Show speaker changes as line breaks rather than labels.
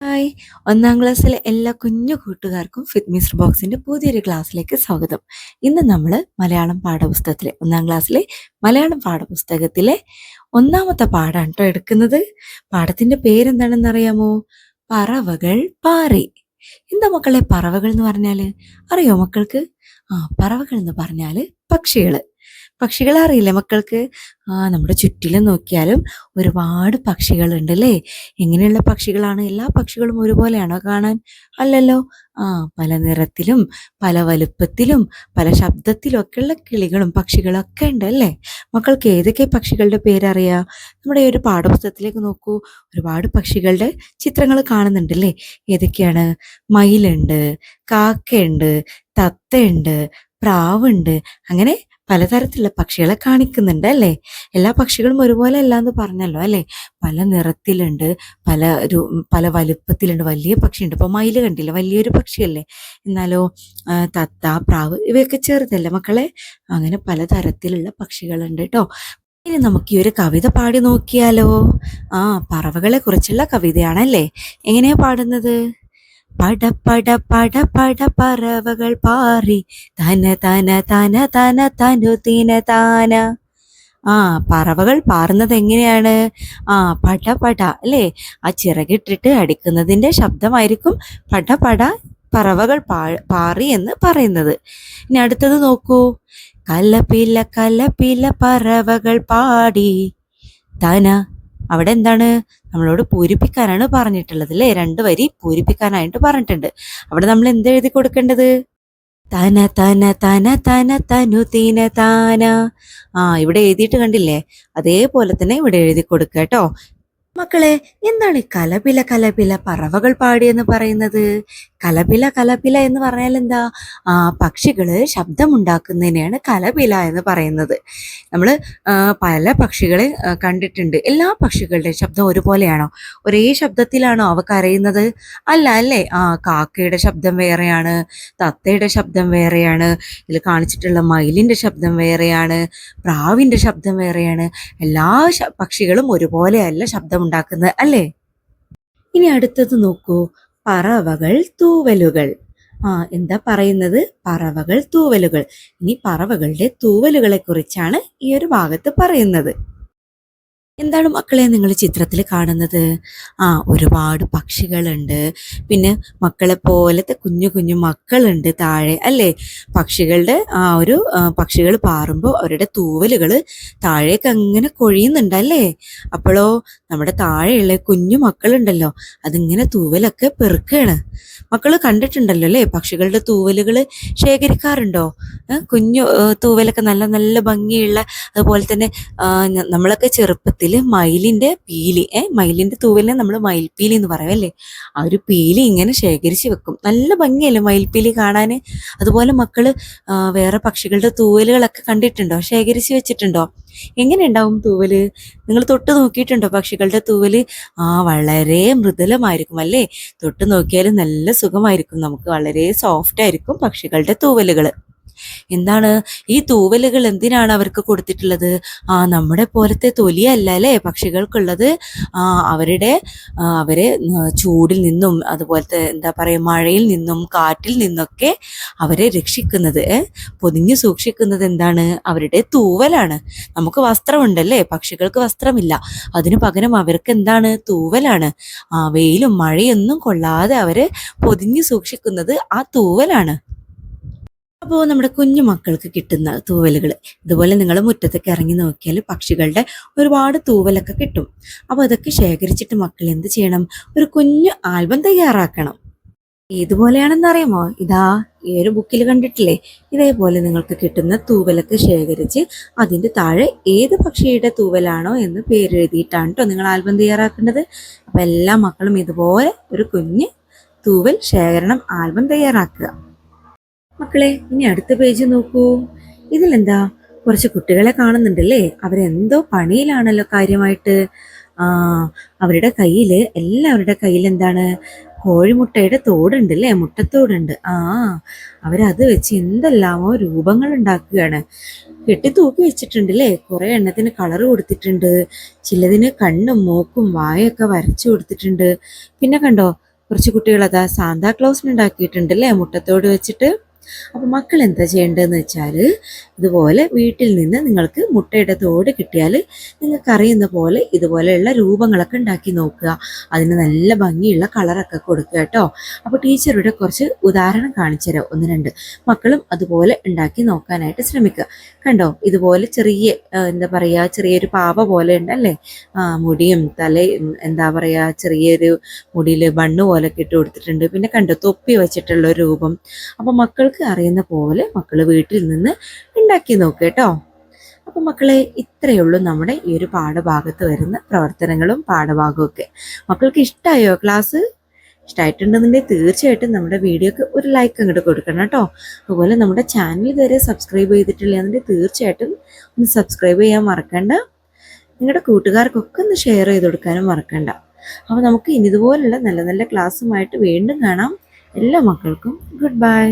Hi! ഒന്നാം ക്ലാസ്സിലെ എല്ലാ കുഞ്ഞു കൂട്ടുകാർക്കും ഫിറ്റ് മിസ്റ്റർ ബോക്സിന്റെ പുതിയൊരു ക്ലാസ്സിലേക്ക് സ്വാഗതം. ഇന്ന് നമ്മൾ മലയാളം പാഠപുസ്തകത്തിലെ ഒന്നാം ക്ലാസ്സിലെ മലയാളം പാഠപുസ്തകത്തിലെ ഒന്നാമത്തെ പാഠമാണ് കേട്ടോ എടുക്കുന്നത്. പാഠത്തിന്റെ പേരെന്താണെന്ന് അറിയാമോ? പറവകൾ പാറി. എന്താ മക്കളെ പറവകൾ എന്ന് പറഞ്ഞാല്? അറിയോ മക്കൾക്ക്? പറവകൾ എന്ന് പറഞ്ഞാല് പക്ഷികള്. പക്ഷികളെ അറിയില്ലേ മക്കൾക്ക്? നമ്മുടെ ചുറ്റിലും നോക്കിയാലും ഒരുപാട് പക്ഷികളുണ്ട് അല്ലേ? എങ്ങനെയുള്ള പക്ഷികളാണ്? എല്ലാ പക്ഷികളും ഒരുപോലെയാണോ കാണാൻ? അല്ലല്ലോ. പല നിറത്തിലും പല വലുപ്പത്തിലും പല ശബ്ദത്തിലും ഒക്കെയുള്ള കിളികളും പക്ഷികളൊക്കെ ഉണ്ട് അല്ലേ? മക്കൾക്ക് ഏതൊക്കെ പക്ഷികളുടെ പേരറിയാ? നമ്മുടെ ഈ ഒരു പാഠപുസ്തകത്തിലേക്ക് നോക്കൂ. ഒരുപാട് പക്ഷികളുടെ ചിത്രങ്ങൾ കാണുന്നുണ്ടല്ലേ? ഏതൊക്കെയാണ്? മയിലുണ്ട്, കാക്കയുണ്ട്, തത്തയുണ്ട്, പ്രാവുണ്ട്. അങ്ങനെ പലതരത്തിലുള്ള പക്ഷികളെ കാണിക്കുന്നുണ്ട് അല്ലേ? എല്ലാ പക്ഷികളും ഒരുപോലെ അല്ല എന്ന് പറഞ്ഞല്ലോ അല്ലേ? പല നിറത്തിലുണ്ട്, പല പല വലുപ്പത്തിലുണ്ട്. വലിയ പക്ഷിയുണ്ട്. ഇപ്പൊ മയില് കണ്ടില്ല, വലിയൊരു പക്ഷിയല്ലേ? എന്നാലോ തത്ത, പ്രാവ് ഇവയൊക്കെ ചെറുതല്ലേ മക്കളെ? അങ്ങനെ പലതരത്തിലുള്ള പക്ഷികളുണ്ട് കേട്ടോ. ഇനി നമുക്ക് ഈ ഒരു കവിത പാടി നോക്കിയാലോ? പറവകളെ കുറിച്ചുള്ള കവിതയാണല്ലേ? എങ്ങനെയാ പാടുന്നത്? പട പട പട പട പറവകൾ പാറി തന തന തന തന തനു തിന താന. പറവകൾ പാറുന്നത് എങ്ങനെയാണ്? പട പട അല്ലേ? ആ ചിറകിട്ടിട്ട് അടിക്കുന്നതിന്റെ ശബ്ദമായിരിക്കും പട പട പറവകൾ പാറി എന്ന് പറയുന്നത്. ഇനി അടുത്തത് നോക്കൂ. കലപില കലപില പറവകൾ പാടി തന. അവിടെ എന്താണ്? നമ്മളോട് പൂരിപ്പിക്കാനാണ് പറഞ്ഞിട്ടുള്ളത് അല്ലേ? 2 വരി പൂരിപ്പിക്കാനായിട്ട് പറഞ്ഞിട്ടുണ്ട്. അവിടെ നമ്മൾ എന്ത് എഴുതി കൊടുക്കേണ്ടത്? തന തന തന തന തനു തീന താന. ഇവിടെ എഴുതിയിട്ട് കണ്ടില്ലേ? അതേപോലെ തന്നെ ഇവിടെ എഴുതി കൊടുക്കുക കേട്ടോ. മക്കളെ, എന്താണ് ഈ കലപില കലപില പറവകൾ പാടിയെന്ന് പറയുന്നത്? കലപില കലപില എന്ന് പറഞ്ഞാൽ എന്താ? പക്ഷികള് ശബ്ദമുണ്ടാക്കുന്നതിനെയാണ് കലപില എന്ന് പറയുന്നത്. നമ്മൾ പല പക്ഷികളെ കണ്ടിട്ടുണ്ട്. എല്ലാ പക്ഷികളുടെ ശബ്ദം ഒരുപോലെയാണോ? ഒരേ ശബ്ദത്തിലാണോ അവ കരയുന്നത്? അല്ല അല്ലേ? കാക്കയുടെ ശബ്ദം വേറെയാണ്, തത്തയുടെ ശബ്ദം വേറെയാണ്, ഇതിൽ കാണിച്ചിട്ടുള്ള മയിലിന്റെ ശബ്ദം വേറെയാണ്, പ്രാവിന്റെ ശബ്ദം വേറെയാണ്. എല്ലാ പക്ഷികളും ഒരുപോലെയല്ല ശബ്ദം ഉണ്ടാക്കുന്നത് അല്ലേ? ഇനി അടുത്തത് നോക്കൂ. പറവകൾ തൂവലുകൾ. എന്താ പറയുന്നത്? പറവകൾ തൂവലുകൾ. ഇനി പറവകളുടെ തൂവലുകളെ കുറിച്ചാണ് ഈ ഒരു ഭാഗത്ത് പറയുന്നത്. എന്താണ് മക്കളെ നിങ്ങൾ ചിത്രത്തിൽ കാണുന്നത്? ഒരുപാട് പക്ഷികളുണ്ട്. പിന്നെ മക്കളെ പോലത്തെ കുഞ്ഞു കുഞ്ഞു മക്കളുണ്ട് താഴെ അല്ലേ? പക്ഷികളുടെ പക്ഷികൾ പാറുമ്പോൾ അവരുടെ തൂവലുകൾ താഴേക്ക് അങ്ങനെ കൊഴിയുന്നുണ്ട് അല്ലേ? അപ്പോഴോ നമ്മുടെ താഴെയുള്ള കുഞ്ഞു മക്കളുണ്ടല്ലോ, അതിങ്ങനെ തൂവലൊക്കെ പെറുക്കുകയാണ്. മക്കൾ കണ്ടിട്ടുണ്ടല്ലോ അല്ലേ? പക്ഷികളുടെ തൂവലുകൾ ശേഖരിക്കാറുണ്ടോ? കുഞ്ഞു തൂവലൊക്കെ നല്ല നല്ല ഭംഗിയുള്ള, അതുപോലെ തന്നെ നമ്മളൊക്കെ ചെറുപ്പത്തിൽ മയിലിന്റെ പീലി മയിലിന്റെ തൂവലിനെ നമ്മൾ മയിൽപ്പീലി എന്ന് പറയും അല്ലേ? ആ ഒരു പീലി ഇങ്ങനെ ശേഖരിച്ച് വെക്കും. നല്ല ഭംഗിയല്ലേ മയിൽപ്പീലി കാണാന്? അതുപോലെ മക്കള് വേറെ പക്ഷികളുടെ തൂവലുകളൊക്കെ കണ്ടിട്ടുണ്ടോ? ശേഖരിച്ച് വെച്ചിട്ടുണ്ടോ? എങ്ങനെ ഉണ്ടാവും തൂവല്? നിങ്ങൾ തൊട്ട് നോക്കിയിട്ടുണ്ടോ പക്ഷികളുടെ തൂവല്? വളരെ മൃദുലമായിരിക്കും അല്ലേ? തൊട്ട് നോക്കിയാലും നല്ല സുഖമായിരിക്കും. നമുക്ക് വളരെ സോഫ്റ്റ് ആയിരിക്കും പക്ഷികളുടെ തൂവലുകൾ. എന്താണ് ഈ തൂവലുകൾ എന്തിനാണ് അവർക്ക് കൊടുത്തിട്ടുള്ളത്? നമ്മുടെ പോലത്തെ തൊലിയല്ല അല്ലേ പക്ഷികൾക്കുള്ളത്. അവരെ ചൂടിൽ നിന്നും, അതുപോലത്തെ എന്താ പറയുക, മഴയിൽ നിന്നും കാറ്റിൽ നിന്നൊക്കെ അവരെ രക്ഷിക്കുന്നത്, പൊതിഞ്ഞു സൂക്ഷിക്കുന്നത് എന്താണ്? അവരുടെ തൂവലാണ്. നമുക്ക് വസ്ത്രമുണ്ടല്ലേ, പക്ഷികൾക്ക് വസ്ത്രമില്ല. അതിനു പകരം അവർക്ക് എന്താണ്? തൂവലാണ്. വെയിലും മഴയൊന്നും കൊള്ളാതെ അവരെ പൊതിഞ്ഞു സൂക്ഷിക്കുന്നത് ആ തൂവലാണ്. അപ്പോൾ നമ്മുടെ കുഞ്ഞു മക്കൾക്ക് കിട്ടുന്ന തൂവലുകൾ ഇതുപോലെ നിങ്ങൾ മുറ്റത്തൊക്കെ ഇറങ്ങി നോക്കിയാൽ പക്ഷികളുടെ ഒരുപാട് തൂവലൊക്കെ കിട്ടും. അപ്പോൾ അതൊക്കെ ശേഖരിച്ചിട്ട് മക്കൾ എന്ത് ചെയ്യണം? ഒരു കുഞ്ഞു ആൽബം തയ്യാറാക്കണം. ഏതുപോലെയാണെന്ന് അറിയാമോ? ഇതാ ഈ ഒരു ബുക്കിൽ കണ്ടിട്ടില്ലേ? ഇതേപോലെ നിങ്ങൾക്ക് കിട്ടുന്ന തൂവലൊക്കെ ശേഖരിച്ച് അതിൻ്റെ താഴെ ഏത് പക്ഷിയുടെ തൂവലാണോ എന്ന് പേരെഴുതിയിട്ടാണ് കേട്ടോ നിങ്ങൾ ആൽബം തയ്യാറാക്കേണ്ടത്. അപ്പോൾ എല്ലാ മക്കളും ഇതുപോലെ ഒരു കുഞ്ഞ് തൂവൽ ശേഖരണം ആൽബം തയ്യാറാക്കുക. മക്കളെ, ഇനി അടുത്ത പേജ് നോക്കൂ. ഇതിലെന്താ? കുറച്ച് കുട്ടികളെ കാണുന്നുണ്ടല്ലേ? അവരെന്തോ പണിയിലാണല്ലോ കാര്യമായിട്ട്. അവരുടെ കയ്യില്, എല്ലാവരുടെ കയ്യിൽ എന്താണ്? കോഴിമുട്ടയുടെ തോടുണ്ട് അല്ലേ? മുട്ടത്തോടുണ്ട്. അവരത് വെച്ച് എന്തെല്ലാമോ രൂപങ്ങൾ ഉണ്ടാക്കുകയാണ്. കെട്ടി തൂക്കി വെച്ചിട്ടുണ്ട് അല്ലേ? കുറെ എണ്ണത്തിന് കളർ കൊടുത്തിട്ടുണ്ട്. ചിലതിന് കണ്ണും മൂക്കും വായൊക്കെ വരച്ചു കൊടുത്തിട്ടുണ്ട്. പിന്നെ കണ്ടോ, കുറച്ച് കുട്ടികൾ അതാ സാന്താക്ലോസിന് ഉണ്ടാക്കിയിട്ടുണ്ടല്ലേ മുട്ടത്തോട് വെച്ചിട്ട്. അപ്പോൾ മക്കൾ എന്താ ചെയ്യേണ്ടതെന്ന് വെച്ചാൽ ഇതുപോലെ വീട്ടിൽ നിന്ന് നിങ്ങൾക്ക് മുട്ടയുടെ തോട് കിട്ടിയാൽ നിങ്ങൾക്ക് അറിയുന്ന പോലെ ഇതുപോലെയുള്ള രൂപങ്ങളൊക്കെ ഉണ്ടാക്കി നോക്കുക. അതിന് നല്ല ഭംഗിയുള്ള കളറൊക്കെ കൊടുക്കുക കേട്ടോ. അപ്പോൾ ടീച്ചറുടെ കുറച്ച് ഉദാഹരണം കാണിച്ചു തരാം, 1-2 മക്കളും അതുപോലെ ഉണ്ടാക്കി നോക്കാനായിട്ട് ശ്രമിക്കുക. കണ്ടോ, ഇതുപോലെ ചെറിയ എന്താ പറയുക, ചെറിയൊരു പാവ പോലെ ഉണ്ടല്ലേ, മുടിയും തലയും എന്താ പറയുക, ചെറിയൊരു മുടിയിൽ ബണ്ണ് പോലെ ഇട്ട് കൊടുത്തിട്ടുണ്ട്. പിന്നെ കണ്ടോ, തൊപ്പി വെച്ചിട്ടുള്ള ഒരു രൂപം. അപ്പോൾ മക്കൾക്ക് അറിയുന്ന പോലെ മക്കൾ വീട്ടിൽ നിന്ന് ഉണ്ടാക്കി നോക്കുക കേട്ടോ. അപ്പം മക്കളെ, ഇത്രയേ ഉള്ളൂ നമ്മുടെ ഈ ഒരു പാഠഭാഗത്ത് വരുന്ന പ്രവർത്തനങ്ങളും പാഠഭാഗവും ഒക്കെ. മക്കൾക്ക് ഇഷ്ടമായോ ക്ലാസ്? ഇഷ്ടമായിട്ടുണ്ടെന്നുണ്ടെങ്കിൽ തീർച്ചയായിട്ടും നമ്മുടെ വീഡിയോക്ക് ഒരു ലൈക്ക് അങ്ങോട്ട് കൊടുക്കണം കേട്ടോ. അതുപോലെ നമ്മുടെ ചാനൽ ഇതുവരെ സബ്സ്ക്രൈബ് ചെയ്തിട്ടില്ല എന്നുണ്ടെങ്കിൽ തീർച്ചയായിട്ടും ഒന്ന് സബ്സ്ക്രൈബ് ചെയ്യാൻ മറക്കണ്ട. നിങ്ങളുടെ കൂട്ടുകാർക്കൊക്കെ ഒന്ന് ഷെയർ ചെയ്ത് കൊടുക്കാനും മറക്കണ്ട. അപ്പോൾ നമുക്ക് ഇനി ഇതുപോലുള്ള നല്ല നല്ല ക്ലാസ്സുമായിട്ട് വീണ്ടും കാണാം. എല്ലാ മക്കൾക്കും ഗുഡ് ബൈ.